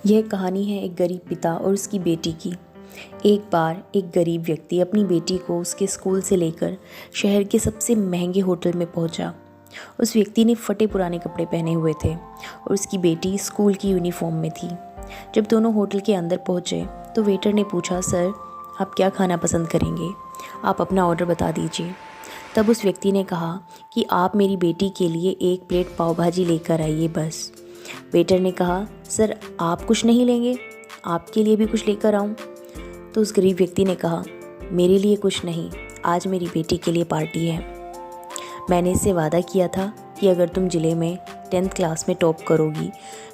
यह कहानी है एक गरीब पिता और उसकी बेटी की। एक बार एक गरीब व्यक्ति अपनी बेटी को उसके स्कूल से लेकर शहर के सबसे महंगे होटल में पहुंचा। उस व्यक्ति ने फटे पुराने कपड़े पहने हुए थे और उसकी बेटी स्कूल की यूनिफॉर्म में थी। जब दोनों होटल के अंदर पहुंचे तो वेटर ने पूछा, सर आप क्या खाना पसंद करेंगे? आप अपना ऑर्डर बता दीजिए। तब उस व्यक्ति ने कहा कि आप मेरी बेटी के लिए 1 प्लेट पाव भाजी लेकर आइए बस। वेटर ने कहा, सर आप कुछ नहीं लेंगे? आपके लिए भी कुछ लेकर आऊं? तो उस गरीब व्यक्ति ने कहा, मेरे लिए कुछ नहीं, आज मेरी बेटी के लिए पार्टी है। मैंने इससे वादा किया था कि अगर तुम ज़िले में 10th क्लास में टॉप करोगी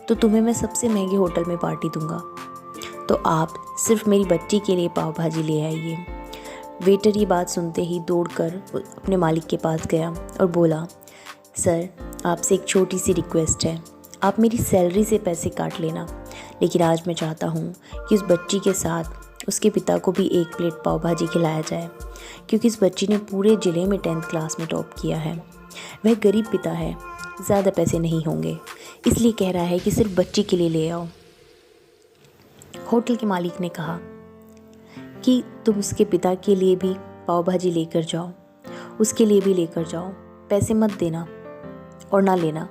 तो तुम्हें मैं सबसे महंगे होटल में पार्टी दूंगा, तो आप सिर्फ मेरी बच्ची के लिए पाव भाजी ले आइए। वेटर ये बात सुनते ही दौड़कर अपने मालिक के पास गया और बोला, सर आपसे एक छोटी सी रिक्वेस्ट है, आप मेरी सैलरी से पैसे काट लेना, लेकिन आज मैं चाहता हूँ कि उस बच्ची के साथ उसके पिता को भी 1 प्लेट पाव भाजी खिलाया जाए, क्योंकि इस बच्ची ने पूरे ज़िले में 10th क्लास में टॉप किया है। वह गरीब पिता है, ज़्यादा पैसे नहीं होंगे, इसलिए कह रहा है कि सिर्फ बच्ची के लिए ले आओ। होटल के मालिक ने कहा कि तुम उसके पिता के लिए भी पाव भाजी लेकर जाओ, उसके लिए भी लेकर जाओ, पैसे मत देना और ना लेना।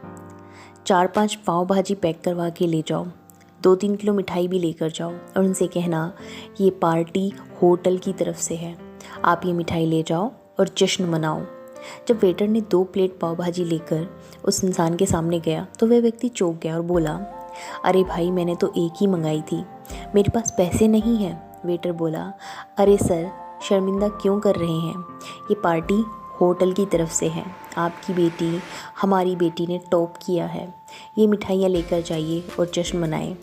4-5 पाव भाजी पैक करवा के ले जाओ, 2-3 किलो मिठाई भी लेकर जाओ और उनसे कहना ये पार्टी होटल की तरफ से है, आप ये मिठाई ले जाओ और जश्न मनाओ। जब वेटर ने 2 प्लेट पाव भाजी लेकर उस इंसान के सामने गया तो वह व्यक्ति चौंक गया और बोला, अरे भाई मैंने तो 1 ही मंगाई थी, मेरे पास पैसे नहीं हैं। वेटर बोला, अरे सर शर्मिंदा क्यों कर रहे हैं, ये पार्टी होटल की तरफ से है, आपकी बेटी हमारी बेटी ने टॉप किया है, ये मिठाइयाँ लेकर जाइए और जश्न मनाएं।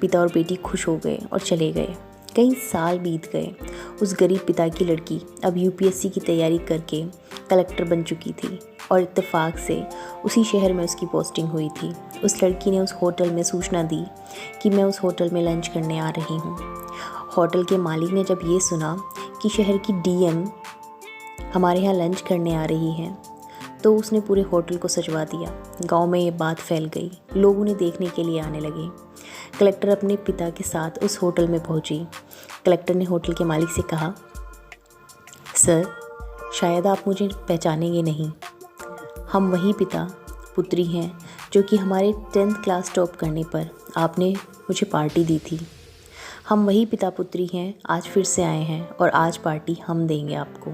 पिता और बेटी खुश हो गए और चले गए। कई साल बीत गए। उस गरीब पिता की लड़की अब यूपीएससी की तैयारी करके कलेक्टर बन चुकी थी और इत्तेफाक से उसी शहर में उसकी पोस्टिंग हुई थी। उस लड़की ने उस होटल में सूचना दी कि मैं उस होटल में लंच करने आ रही हूँ। होटल के मालिक ने जब ये सुना कि शहर की डीएम हमारे यहाँ लंच करने आ रही है तो उसने पूरे होटल को सजवा दिया। गांव में ये बात फैल गई, लोग उन्हें देखने के लिए आने लगे। कलेक्टर अपने पिता के साथ उस होटल में पहुंची। कलेक्टर ने होटल के मालिक से कहा, सर शायद आप मुझे पहचानेंगे नहीं, हम वही पिता पुत्री हैं जो कि हमारे 10th क्लास टॉप करने पर आपने मुझे पार्टी दी थी। हम वही पिता पुत्री हैं, आज फिर से आए हैं और आज पार्टी हम देंगे आपको,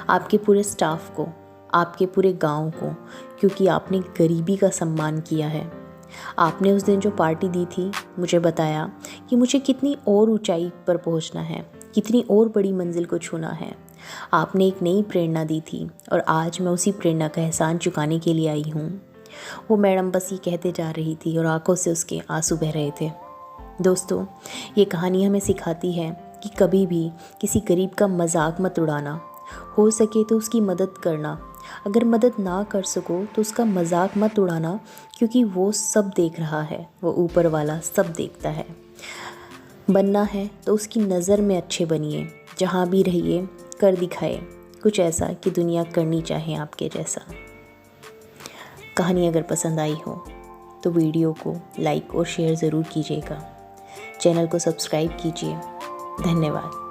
आपके पूरे स्टाफ को, आपके पूरे गांव को, क्योंकि आपने गरीबी का सम्मान किया है। आपने उस दिन जो पार्टी दी थी मुझे बताया कि मुझे कितनी और ऊंचाई पर पहुंचना है, कितनी और बड़ी मंजिल को छूना है। आपने एक नई प्रेरणा दी थी और आज मैं उसी प्रेरणा का एहसान चुकाने के लिए आई हूँ। वो मैडम बस ये कहते जा रही थी और आंखों से उसके आंसू बह रहे थे। दोस्तों, ये कहानी हमें सिखाती है कि कभी भी किसी गरीब का मजाक मत उड़ाना, हो सके तो उसकी मदद करना, अगर मदद ना कर सको तो उसका मजाक मत उड़ाना, क्योंकि वो सब देख रहा है, वो ऊपर वाला सब देखता है। बनना है तो उसकी नज़र में अच्छे बनिए, जहाँ भी रहिए कर दिखाए कुछ ऐसा कि दुनिया करनी चाहे आपके जैसा। कहानी अगर पसंद आई हो तो वीडियो को लाइक और शेयर ज़रूर कीजिएगा। चैनल को सब्सक्राइब कीजिए। धन्यवाद।